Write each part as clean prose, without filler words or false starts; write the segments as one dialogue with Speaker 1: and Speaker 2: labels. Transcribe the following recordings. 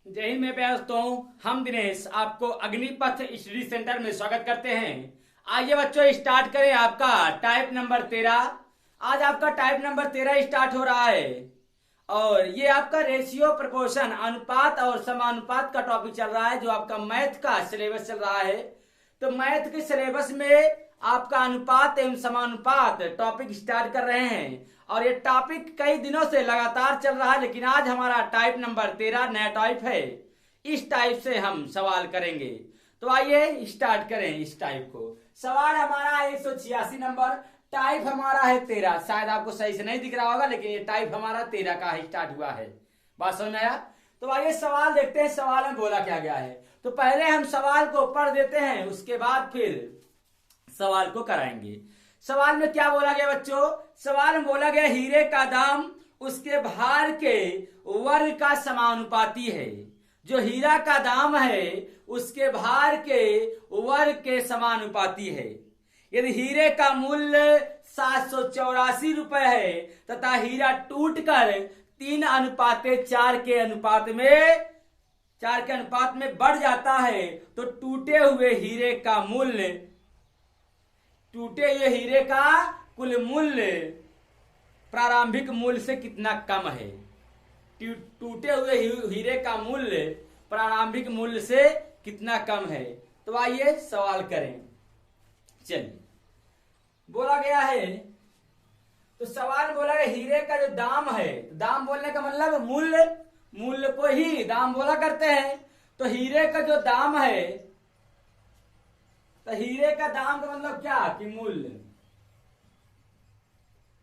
Speaker 1: जय हिंद। मैं दोस्तों हम दिनेश आपको अग्निपथ स्टडी सेंटर में स्वागत करते हैं। आइए बच्चों स्टार्ट करें आपका टाइप नंबर 13। आज आपका टाइप नंबर 13 स्टार्ट हो रहा है और ये आपका रेशियो प्रपोर्शन अनुपात और समानुपात का टॉपिक चल रहा है जो आपका मैथ का सिलेबस चल रहा है। तो मैथ के सिलेबस में आपका अनुपात एवं समानुपात टॉपिक स्टार्ट कर रहे हैं और ये टॉपिक कई दिनों से लगातार चल रहा है, लेकिन आज हमारा टाइप नंबर 13 नया टाइप है। इस टाइप से हम सवाल करेंगे। तो आइए स्टार्ट करें इस टाइप को। सवाल हमारा 186 नंबर, टाइप हमारा है 13। शायद आपको सही से नहीं दिख रहा होगा, लेकिन ये टाइप हमारा 13 का स्टार्ट हुआ है। बात समझ में आया? तो आइए सवाल देखते हैं, सवाल में बोला क्या गया है। तो पहले हम सवाल को पढ़ देते हैं, उसके बाद फिर सवाल को कराएंगे। सवाल में क्या बोला गया बच्चों? सवाल में बोला गया हीरे का दाम उसके भार के वर्ग का समानुपाती है। जो हीरा का दाम है उसके भार के वर्ग के समानुपाती है। यदि हीरे का मूल्य 784 रुपए है तथा हीरा टूटकर 3:4 के अनुपात में बढ़ जाता है तो टूटे हुए हीरे का कुल मूल्य प्रारंभिक मूल्य से कितना कम है। टूटे हुए हीरे का मूल्य प्रारंभिक मूल्य से कितना कम है। तो आइए सवाल करें। चलिए बोला गया है, तो सवाल बोला गया हीरे का जो दाम है, दाम बोलने का मतलब मूल्य को ही दाम बोला करते हैं। तो हीरे का जो दाम है, तो हीरे का दाम का मतलब क्या कि मूल्य।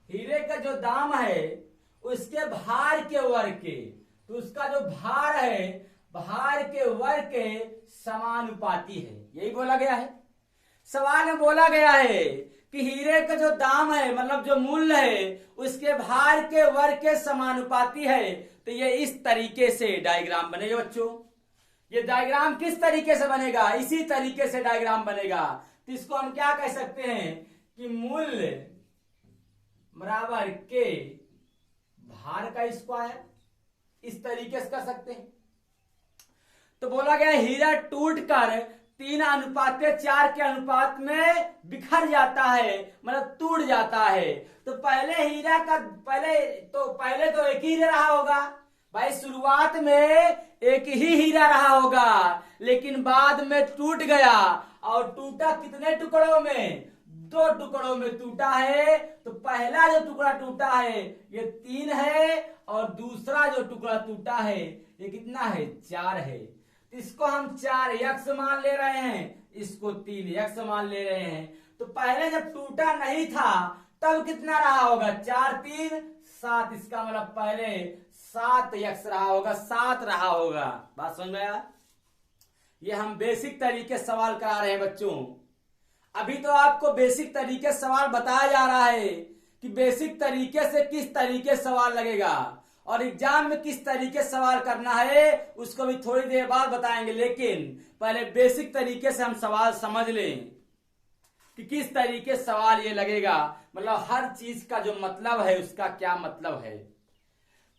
Speaker 1: हीरे का जो दाम है उसके भार के वर्ग के, तो उसका जो भार है भार के वर्ग के समानुपाती है, यही बोला गया है। सवाल में बोला गया है कि हीरे का जो दाम है मतलब जो मूल्य है उसके भार के वर्ग के समानुपाती है। तो ये इस तरीके से डायग्राम बनेगा बच्चों। ये डायग्राम किस तरीके से बनेगा? इसी तरीके से डायग्राम बनेगा। तो इसको हम क्या कह सकते हैं कि मूल्य बराबर के भार का स्क्वायर, इस तरीके से कर सकते हैं। तो बोला गया हीरा टूटकर 3:4 के अनुपात में बिखर जाता है, मतलब टूट जाता है। तो पहले तो एक ही रहा होगा भाई, शुरुआत में एक ही हीरा रहा होगा, लेकिन बाद में टूट गया। और टूटा कितने टुकड़ों में? 2 टुकड़ों में टूटा है। तो पहला जो टुकड़ा टूटा है ये 3 है और दूसरा जो टुकड़ा टूटा है ये कितना है? 4 है। तो इसको हम 4x मान ले रहे हैं, इसको 3x मान ले रहे हैं। तो पहले जब टूटा नहीं था तब कितना रहा होगा? 4 3 7, इसका मतलब पहले 7x रहा होगा, 7 रहा होगा। बात समझ में आया? ये हम बेसिक तरीके से सवाल करा रहे हैं बच्चों। अभी तो आपको बेसिक तरीके से सवाल बताया जा रहा है कि बेसिक तरीके से किस तरीके से सवाल लगेगा और एग्जाम में किस तरीके से सवाल करना है उसको भी थोड़ी देर बाद बताएंगे। लेकिन पहले बेसिक तरीके से हम सवाल समझ लें कि किस तरीके से सवाल ये लगेगा, मतलब हर चीज का जो मतलब है उसका क्या मतलब है।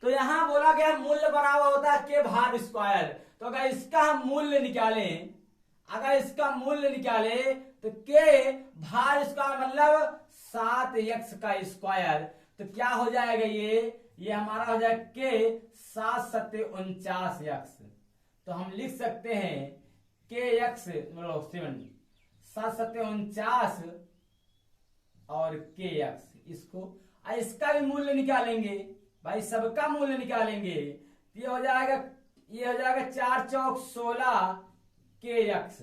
Speaker 1: तो यहां बोला गया मूल्य बराबर होता है के भार स्क्वायर। तो अगर इसका हम मूल्य निकालें, तो के भार स्क्वायर मतलब 7x का स्क्वायर। तो क्या हो जाएगा? ये हमारा हो जाएगा के 7 7 49x। तो हम लिख सकते हैं के x मतलब 7 7 49 और के x। इसका भी मूल्य निकालेंगे भाई, सबका मूल्य निकालेंगे। ये हो जाएगा 4 चौक 16 के x।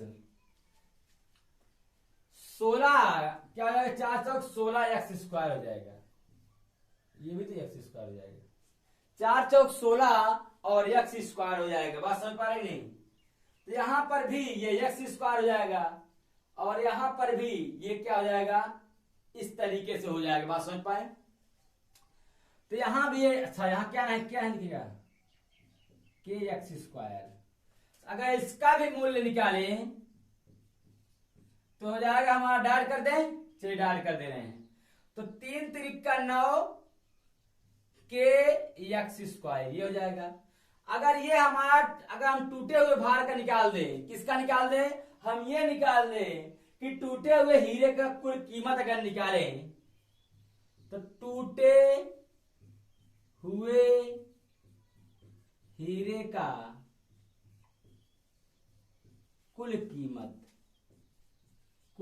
Speaker 1: 16 क्या हो जाएगा? 4 चौक 16 x स्क्वायर हो जाएगा। ये भी तो x स्क्वायर हो जाएगा। 4 चौक 16 और x स्क्वायर हो जाएगा। बात समझ पा रहे नहीं? तो यहां पर भी ये x स्क्वायर हो जाएगा और यहां पर भी ये क्या हो जाएगा? इस तरीके से हो जाएगा। बात समझ पाए? तो यहां भी ये अच्छा, यहां क्या है लिखेगा? के एक्स स्क्वायर। अगर इसका भी मूल्य निकालें तो हो जाएगा हमारा, डाल कर दें, चलिए डाल कर दे रहे हैं। तो 3 3 9 के एक्स स्क्वायर ये हो जाएगा। अगर ये हमारा, अगर हम टूटे हुए भार का निकाल दें, किसका निकाल दें, हम ये निकाल दें कि टूटे हुए हीरे का कुल कीमत अगर निकालें तो टूटे हुए हीरे का कुल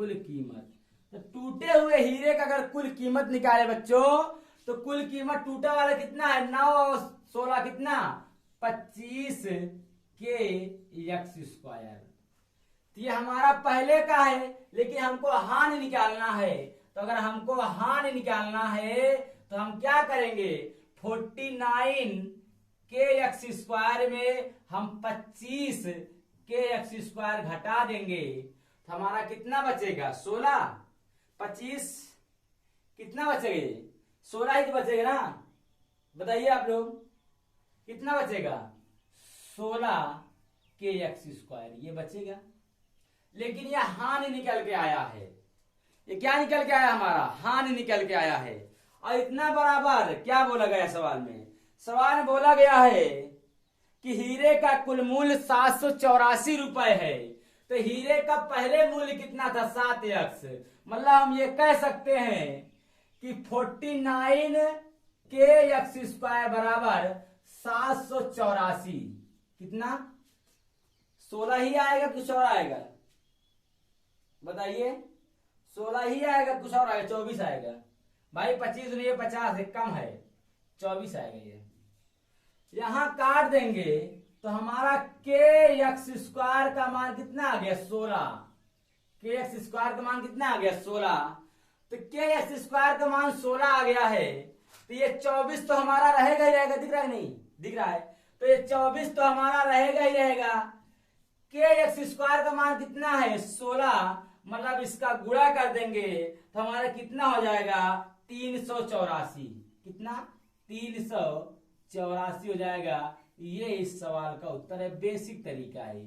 Speaker 1: कीमत, तो टूटे हुए हीरे का अगर कुल कीमत निकाले बच्चों, तो कुल कीमत टूटा वाला कितना है, 9 और 16 कितना, 25 के एक्स स्क्वायर। तो ये हमारा पहले का है, लेकिन हमको हानि निकालना है। तो अगर हमको हानि निकालना है तो हम क्या करेंगे, 49 के एक्स स्क्वायर में हम 25 के एक्स स्क्वायर घटा देंगे, तो हमारा कितना बचेगा, 16, 25 कितना बचेगा, 16 ही तो बचेगा ना, बताइए आप लोग कितना बचेगा, 16 के एक्स स्क्वायर ये बचेगा। लेकिन ये हानि निकल के आया है, ये क्या निकल के आया, हमारा हानि निकल के आया है। और इतना बराबर क्या बोला गया सवाल में, सवाल में बोला गया है कि हीरे का कुल मूल्य 784 रुपए है। तो हीरे का पहले मूल्य कितना था, 7x, मतलब हम ये कह सकते हैं कि 49 के एक्स स्क्वायर बराबर 784, कितना, 16 ही आएगा कुछ और आएगा, बताइए, 16 ही आएगा कुछ और आएगा, 24 आएगा भाई, 25 नहीं 50 है, कम है, 24 आएगा। ये यहां काट देंगे तो हमारा के एक्स स्क्वायर का मान कितना आ गया, 16, के एक्स स्क्वायर का मान कितना आ गया, 16। तो के एक्स स्क्वायर का मान 16 आ गया है, तो ये 24 तो हमारा रहेगा ही रहेगा, दिख रहा है नहीं, दिख रहा है, तो ये 24 तो हमारा रहेगा ही रहेगा। के एक्स स्क्वायर का मान कितना है, 16, मतलब इसका गुणा कर देंगे तो हमारा कितना हो जाएगा, 384, कितना, 384 हो जाएगा। ये इस सवाल का उत्तर है, बेसिक तरीका है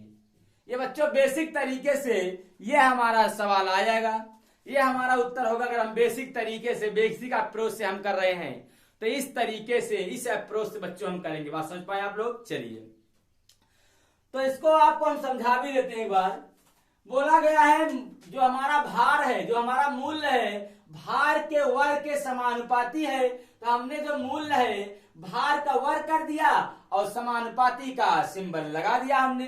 Speaker 1: ये बच्चों, बेसिक तरीके से ये हमारा सवाल आ जाएगा, ये हमारा उत्तर होगा। अगर हम बेसिक तरीके से, बेसिक अप्रोच से हम कर रहे हैं तो इस तरीके से, इस अप्रोच से बच्चों हम करेंगे। बात समझ पाए आप लोग, चलिए तो इसको आपको हम समझा भी देते हैं। एक बार बोला गया है जो हमारा भार है, जो हमारा मूल्य है, भार के वर्ग के समानुपाती है। तो हमने जो मूल्य है भार का वर्ग कर दिया और समानुपाती का सिंबल लगा दिया हमने।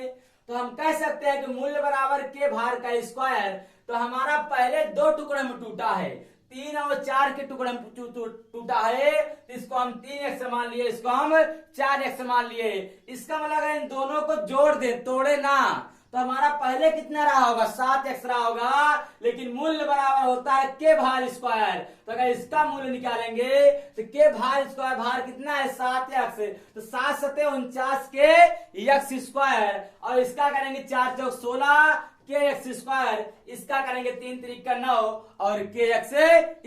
Speaker 1: तो हम कह सकते हैं कि मूल्य बराबर के भार का स्क्वायर। तो हमारा पहले 2 टुकड़े में टूटा है, 3 और 4 के टुकड़े में टूटा है, तो इसको हम 3x मान लिए, इसको हम 4x मान लिए। इसका मतलब अगर इन दोनों को जोड़ दे, तोड़े ना, तो हमारा पहले कितना रहा होगा, 7x रहा होगा, लेकिन मूल्य बराबर होता है के भार स्क्वायर। तो अगर इसका मूल्य निकालेंगे तो के भार स्क्वायर, भार कितना है, 7x, तो 7 सते 49 के एक्स स्क्वायर, और इसका करेंगे 4 चौक 16 के एक्स स्क्वायर, इसका करेंगे 3 त्रिक 9 और के एक्स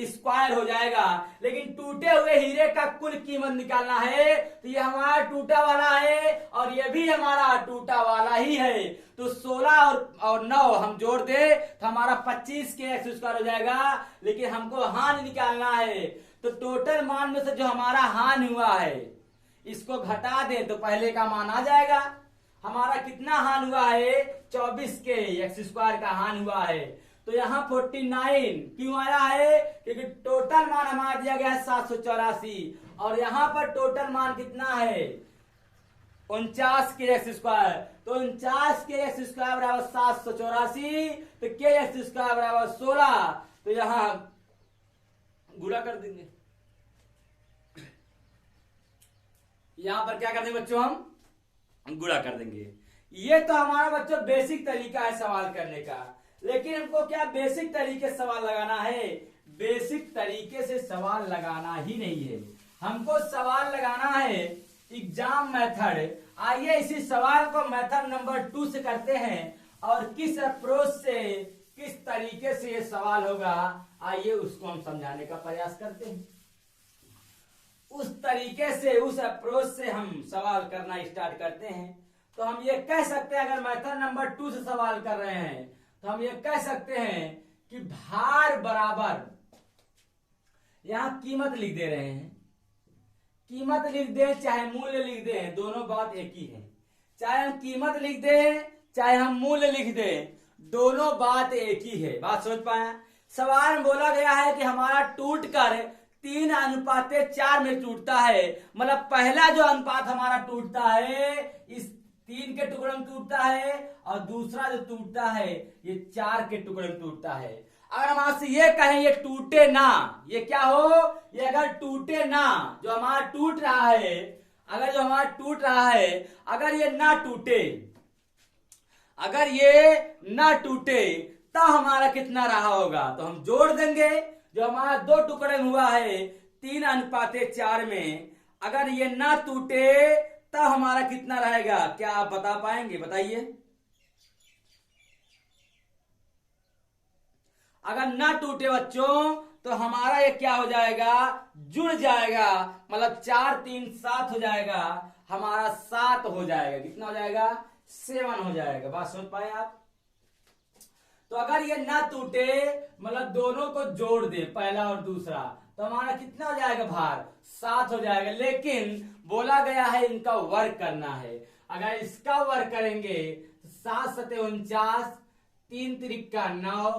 Speaker 1: स्क्वायर हो जाएगा। लेकिन टूटे हुए हीरे का कुल कीमत निकालना है, तो ये हमारा टूटा वाला है और ये भी हमारा टूटा वाला ही है। तो 16 और 9 हम जोड़ दे तो हमारा 25 के एक्स स्क्वायर हो जाएगा। लेकिन हमको हानि निकालना है, तो टोटल मान में से जो हमारा हानि हुआ है इसको घटा दे तो पहले का मान आ जाएगा। हमारा कितना हान हुआ है, 24 के एक्स स्क्वायर का हान हुआ है। तो यहाँ 49 क्यों आया है, क्योंकि टोटल मान हमारा दिया गया है 784 और यहाँ पर टोटल मान कितना है, 49 के एक्स स्क्वायर। तो 49 के एक्स स्क्वायर बराबर 784, तो के एक्स स्क्वायर बराबर 16। तो यहाँ गुणा कर देंगे, यहां पर क्या कर देंगे बच्चों, हम गुणा कर देंगे। ये तो हमारा बच्चों बेसिक तरीका है सवाल करने का। लेकिन हमको क्या बेसिक तरीके से सवाल लगाना है, बेसिक तरीके से सवाल लगाना ही नहीं है, हमको सवाल लगाना है एग्जाम मेथड। आइए इसी सवाल को मेथड नंबर 2 से करते हैं और किस अप्रोच से, किस तरीके से ये सवाल होगा, आइए उसको हम समझाने का प्रयास करते हैं। उस तरीके से, उस अप्रोच से हम सवाल करना स्टार्ट करते हैं। तो हम ये कह सकते हैं, अगर मेथड नंबर 2 से सवाल कर रहे हैं तो हम ये कह सकते हैं कि भार बराबर, यहां कीमत लिख दे रहे हैं, कीमत लिख दें चाहे मूल्य लिख दें, दोनों बात एक ही है। चाहे हम कीमत लिख दें चाहे हम मूल्य लिख दें, दोनों बात एक ही है। बात समझ पाए? सवाल में बोला गया है कि हमारा टूट कर 3:4 में टूटता है, मतलब पहला जो अनुपात हमारा टूटता है इस 3 के टुकड़े में टूटता है, और दूसरा जो टूटता है ये 4 के टुकड़े में टूटता है। अगर हम आपसे ये कहें ये टूटे ना, ये क्या हो, ये अगर टूटे ना, जो हमारा टूट रहा है, अगर जो हमारा टूट रहा है अगर ये ना टूटे, अगर ये ना टूटे तो हमारा कितना रहा होगा, तो हम जोड़ देंगे। जो हमारा 2 टुकड़े में हुआ है 3:4 में, अगर ये ना टूटे तो हमारा कितना रहेगा, क्या आप बता पाएंगे? बताइए। अगर ना टूटे बच्चों तो हमारा ये क्या हो जाएगा, जुड़ जाएगा, मतलब 4 3 7 हो जाएगा, हमारा 7 हो जाएगा। कितना हो जाएगा? 7 हो जाएगा। बात समझ पाए आप? तो अगर ये ना टूटे मतलब दोनों को जोड़ दे, पहला और दूसरा, तो हमारा कितना हो जाएगा भार? 7 हो जाएगा। लेकिन बोला गया है इनका वर्ग करना है। अगर इसका वर्ग करेंगे 7 7 49, 3 त्रिका 9,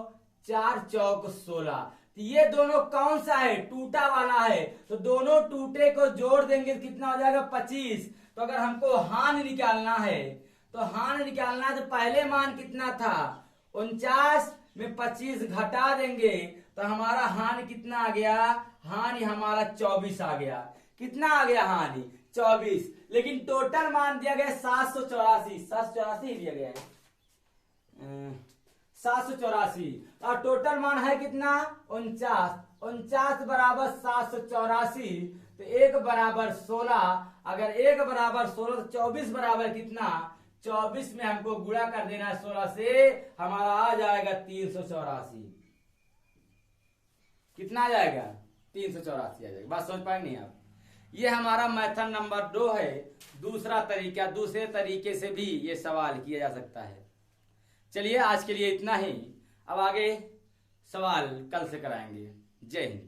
Speaker 1: 4 चौक 16, तो ये दोनों कौन सा है? टूटा वाला है। तो दोनों टूटे को जोड़ देंगे तो कितना हो जाएगा? 25। तो अगर हमको हानि निकालना है, तो हानि निकालना है तो पहले मान कितना था? 49 में 25 घटा देंगे तो हमारा हानि कितना आ गया? हानि हमारा 24 आ गया। कितना आ गया हानि? 24। लेकिन टोटल मान दिया गया 784, 784 दिया गया है, 784, और टोटल मान है कितना? 49। 49 बराबर 784, तो 1 बराबर 16। अगर 1 बराबर 16 तो 24 बराबर कितना? 24 में हमको गुणा कर देना है 16 से, हमारा आ जाएगा 384। कितना आ जाएगा? 384 आ जाएगा। बात समझ पाएंगे आप? ये हमारा मेथड नंबर 2 है। दूसरा तरीका, दूसरे तरीके से भी ये सवाल किया जा सकता है। चलिए आज के लिए इतना ही, अब आगे सवाल कल से कराएंगे। जय हिंद।